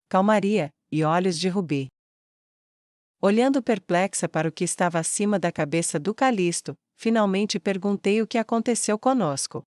calmaria e olhos de rubi. Olhando perplexa para o que estava acima da cabeça do Calisto, finalmente perguntei o que aconteceu conosco.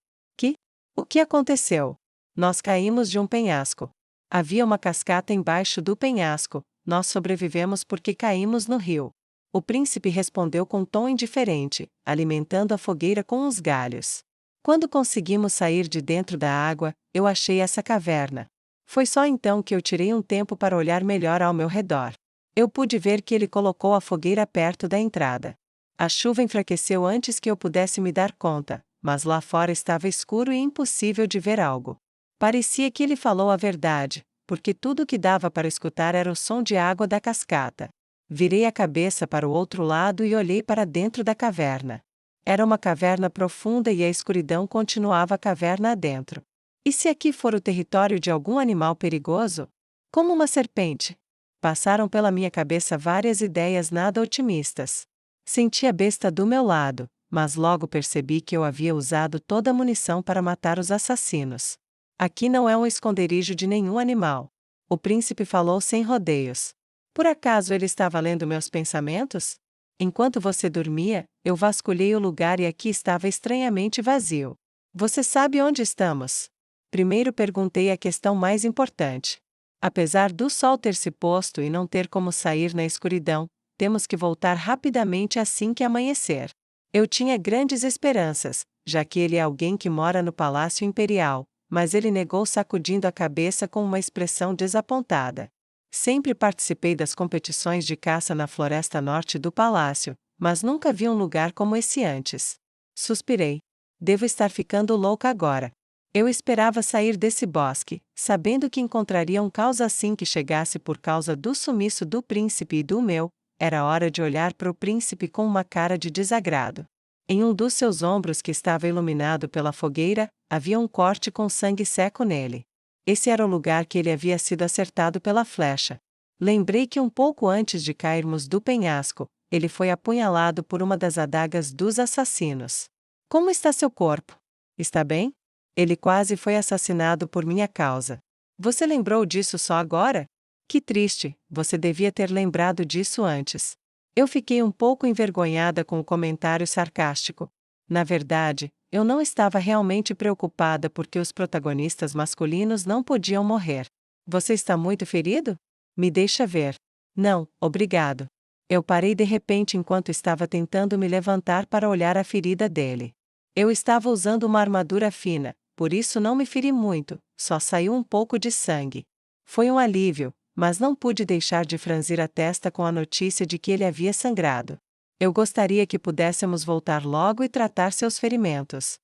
O que aconteceu? Nós caímos de um penhasco. Havia uma cascata embaixo do penhasco, nós sobrevivemos porque caímos no rio. O príncipe respondeu com tom indiferente, alimentando a fogueira com os galhos. Quando conseguimos sair de dentro da água, eu achei essa caverna. Foi só então que eu tirei um tempo para olhar melhor ao meu redor. Eu pude ver que ele colocou a fogueira perto da entrada. A chuva enfraqueceu antes que eu pudesse me dar conta, mas lá fora estava escuro e impossível de ver algo. Parecia que ele falou a verdade, porque tudo o que dava para escutar era o som de água da cascata. Virei a cabeça para o outro lado e olhei para dentro da caverna. Era uma caverna profunda e a escuridão continuava a caverna adentro. E se aqui for o território de algum animal perigoso? Como uma serpente? Passaram pela minha cabeça várias ideias nada otimistas. Senti a besta do meu lado, mas logo percebi que eu havia usado toda a munição para matar os assassinos. Aqui não é um esconderijo de nenhum animal. O príncipe falou sem rodeios. Por acaso ele estava lendo meus pensamentos? Enquanto você dormia, eu vasculhei o lugar e aqui estava estranhamente vazio. Você sabe onde estamos? Primeiro perguntei a questão mais importante. Apesar do sol ter se posto e não ter como sair na escuridão, temos que voltar rapidamente assim que amanhecer. Eu tinha grandes esperanças, já que ele é alguém que mora no Palácio Imperial, mas ele negou sacudindo a cabeça com uma expressão desapontada. Sempre participei das competições de caça na floresta norte do palácio, mas nunca vi um lugar como esse antes. Suspirei. Devo estar ficando louca agora. Eu esperava sair desse bosque, sabendo que encontraria um caos assim que chegasse por causa do sumiço do príncipe e do meu. Era hora de olhar para o príncipe com uma cara de desagrado. Em um dos seus ombros que estava iluminado pela fogueira, havia um corte com sangue seco nele. Esse era o lugar que ele havia sido acertado pela flecha. Lembrei que um pouco antes de cairmos do penhasco, ele foi apunhalado por uma das adagas dos assassinos. Como está seu corpo? Está bem? Ele quase foi assassinado por minha causa. Você lembrou disso só agora? Que triste, você devia ter lembrado disso antes. Eu fiquei um pouco envergonhada com o comentário sarcástico. Na verdade, eu não estava realmente preocupada porque os protagonistas masculinos não podiam morrer. Você está muito ferido? Me deixa ver. Não, obrigado. Eu parei de repente enquanto estava tentando me levantar para olhar a ferida dele. Eu estava usando uma armadura fina, por isso não me feri muito, só saiu um pouco de sangue. Foi um alívio, mas não pude deixar de franzir a testa com a notícia de que ele havia sangrado. Eu gostaria que pudéssemos voltar logo e tratar seus ferimentos.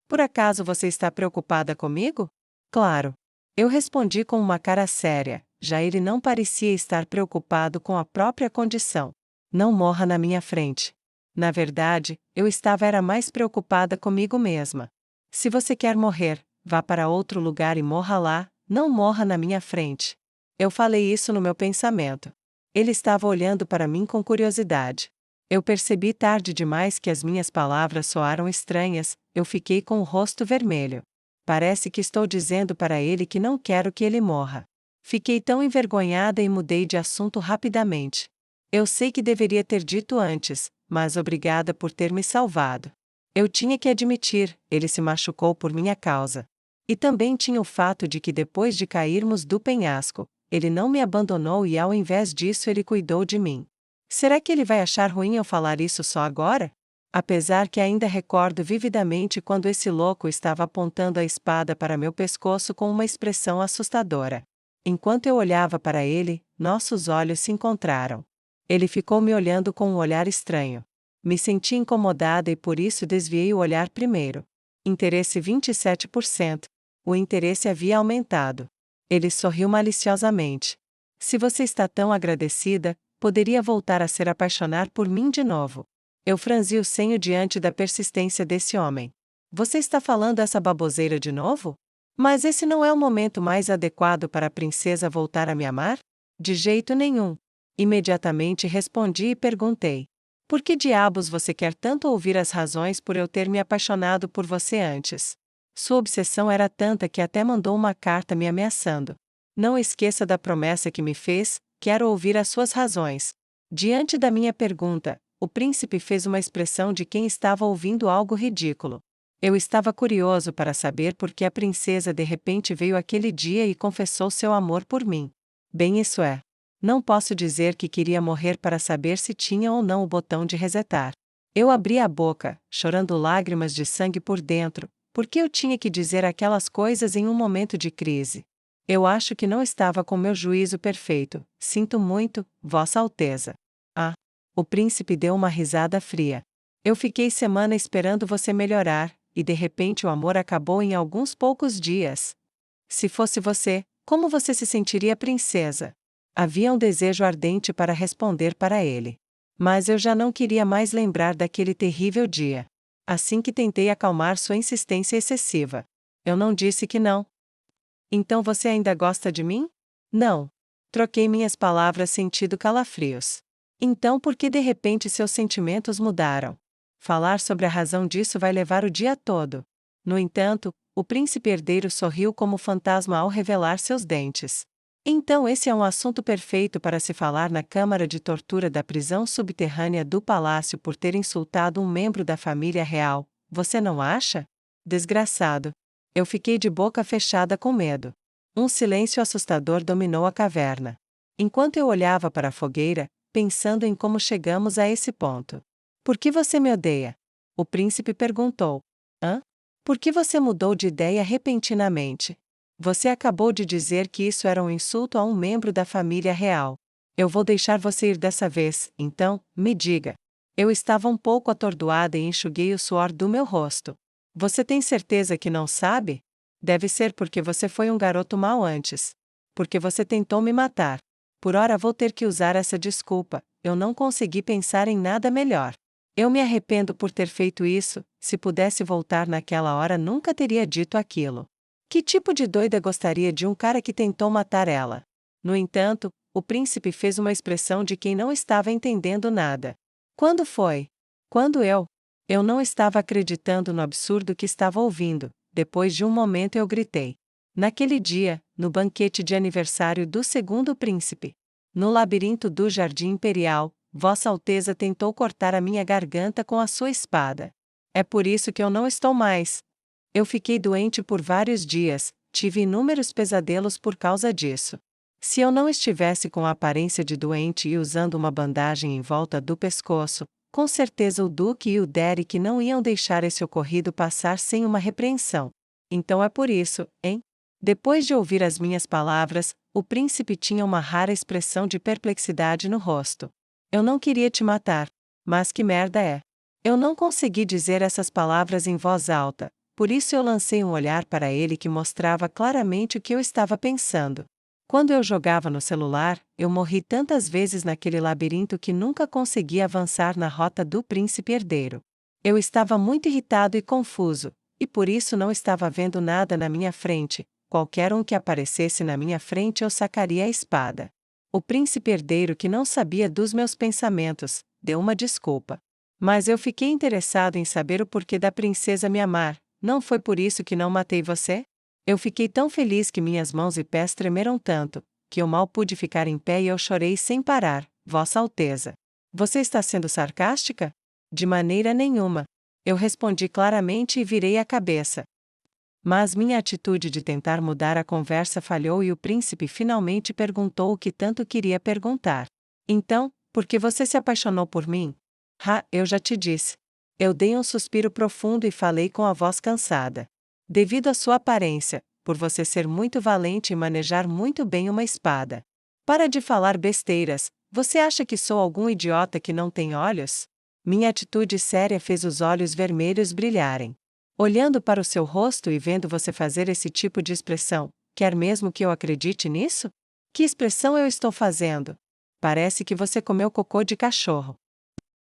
Por acaso você está preocupada comigo? Claro. Eu respondi com uma cara séria, já ele não parecia estar preocupado com a própria condição. Não morra na minha frente. Na verdade, eu era mais preocupada comigo mesma. Se você quer morrer, vá para outro lugar e morra lá, não morra na minha frente. Eu falei isso no meu pensamento. Ele estava olhando para mim com curiosidade. Eu percebi tarde demais que as minhas palavras soaram estranhas, eu fiquei com o rosto vermelho. Parece que estou dizendo para ele que não quero que ele morra. Fiquei tão envergonhada e mudei de assunto rapidamente. Eu sei que deveria ter dito antes, mas obrigada por ter me salvado. Eu tinha que admitir, ele se machucou por minha causa. E também tinha o fato de que depois de cairmos do penhasco, ele não me abandonou e ao invés disso ele cuidou de mim. Será que ele vai achar ruim eu falar isso só agora? Apesar que ainda recordo vividamente quando esse louco estava apontando a espada para meu pescoço com uma expressão assustadora. Enquanto eu olhava para ele, nossos olhos se encontraram. Ele ficou me olhando com um olhar estranho. Me senti incomodada e por isso desviei o olhar primeiro. Interesse 27%. O interesse havia aumentado. Ele sorriu maliciosamente. Se você está tão agradecida, poderia voltar a ser apaixonar por mim de novo. Eu franzi o senho diante da persistência desse homem. Você está falando essa baboseira de novo? Mas esse não é o momento mais adequado para a princesa voltar a me amar? De jeito nenhum. Imediatamente respondi e perguntei. Por que diabos você quer tanto ouvir as razões por eu ter me apaixonado por você antes? Sua obsessão era tanta que até mandou uma carta me ameaçando. Não esqueça da promessa que me fez, quero ouvir as suas razões. Diante da minha pergunta, o príncipe fez uma expressão de quem estava ouvindo algo ridículo. Eu estava curioso para saber por que a princesa de repente veio aquele dia e confessou seu amor por mim. Bem, isso é. Não posso dizer que queria morrer para saber se tinha ou não o botão de resetar. Eu abri a boca, chorando lágrimas de sangue por dentro, porque eu tinha que dizer aquelas coisas em um momento de crise. Eu acho que não estava com meu juízo perfeito, sinto muito, Vossa Alteza. Ah! O príncipe deu uma risada fria. Eu fiquei semana esperando você melhorar, e de repente o amor acabou em alguns poucos dias. Se fosse você, como você se sentiria, princesa? Havia um desejo ardente para responder para ele. Mas eu já não queria mais lembrar daquele terrível dia. Assim que tentei acalmar sua insistência excessiva. Eu não disse que não. Então você ainda gosta de mim? Não. Troquei minhas palavras sentindo calafrios. Então por que de repente seus sentimentos mudaram? Falar sobre a razão disso vai levar o dia todo. No entanto, o príncipe herdeiro sorriu como fantasma ao revelar seus dentes. Então esse é um assunto perfeito para se falar na câmara de tortura da prisão subterrânea do palácio por ter insultado um membro da família real, você não acha? Desgraçado. Eu fiquei de boca fechada com medo. Um silêncio assustador dominou a caverna. Enquanto eu olhava para a fogueira, pensando em como chegamos a esse ponto. Por que você me odeia? O príncipe perguntou. Hã? Por que você mudou de ideia repentinamente? Você acabou de dizer que isso era um insulto a um membro da família real. Eu vou deixar você ir dessa vez, então, me diga. Eu estava um pouco atordoada e enxuguei o suor do meu rosto. Você tem certeza que não sabe? Deve ser porque você foi um garoto mau antes. Porque você tentou me matar. Por ora vou ter que usar essa desculpa, eu não consegui pensar em nada melhor. Eu me arrependo por ter feito isso, se pudesse voltar naquela hora nunca teria dito aquilo. Que tipo de doida gostaria de um cara que tentou matar ela? No entanto, o príncipe fez uma expressão de quem não estava entendendo nada. Quando foi? Quando eu? Eu não estava acreditando no absurdo que estava ouvindo. Depois de um momento eu gritei. Naquele dia, no banquete de aniversário do segundo príncipe. No labirinto do Jardim Imperial, Vossa Alteza tentou cortar a minha garganta com a sua espada. É por isso que eu não estou mais. Eu fiquei doente por vários dias, tive inúmeros pesadelos por causa disso. Se eu não estivesse com a aparência de doente e usando uma bandagem em volta do pescoço, com certeza o Duque e o Derek não iam deixar esse ocorrido passar sem uma repreensão. Então é por isso, hein? Depois de ouvir as minhas palavras, o príncipe tinha uma rara expressão de perplexidade no rosto. Eu não queria te matar. Mas que merda é? Eu não consegui dizer essas palavras em voz alta, por isso eu lancei um olhar para ele que mostrava claramente o que eu estava pensando. Quando eu jogava no celular, eu morri tantas vezes naquele labirinto que nunca consegui avançar na rota do príncipe herdeiro. Eu estava muito irritado e confuso, e por isso não estava vendo nada na minha frente. Qualquer um que aparecesse na minha frente eu sacaria a espada. O príncipe herdeiro, que não sabia dos meus pensamentos, deu uma desculpa. Mas eu fiquei interessado em saber o porquê da princesa me amar. Não foi por isso que não matei você? Eu fiquei tão feliz que minhas mãos e pés tremeram tanto, que eu mal pude ficar em pé e eu chorei sem parar, Vossa Alteza. Você está sendo sarcástica? De maneira nenhuma. Eu respondi claramente e virei a cabeça. Mas minha atitude de tentar mudar a conversa falhou e o príncipe finalmente perguntou o que tanto queria perguntar. Então, por que você se apaixonou por mim? Eu já te disse. Eu dei um suspiro profundo e falei com a voz cansada. Devido à sua aparência, por você ser muito valente e manejar muito bem uma espada. Para de falar besteiras, você acha que sou algum idiota que não tem olhos? Minha atitude séria fez os olhos vermelhos brilharem. Olhando para o seu rosto e vendo você fazer esse tipo de expressão, quer mesmo que eu acredite nisso? Que expressão eu estou fazendo? Parece que você comeu cocô de cachorro.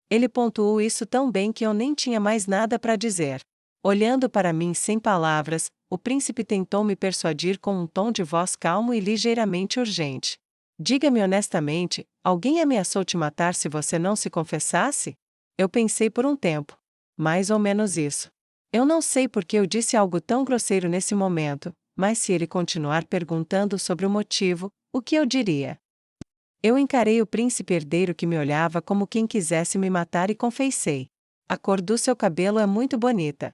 Ele pontuou isso tão bem que eu nem tinha mais nada para dizer. Olhando para mim sem palavras, o príncipe tentou me persuadir com um tom de voz calmo e ligeiramente urgente. Diga-me honestamente, alguém ameaçou te matar se você não se confessasse? Eu pensei por um tempo. Mais ou menos isso. Eu não sei por que eu disse algo tão grosseiro nesse momento, mas se ele continuar perguntando sobre o motivo, o que eu diria? Eu encarei o príncipe herdeiro que me olhava como quem quisesse me matar e confessei: a cor do seu cabelo é muito bonita.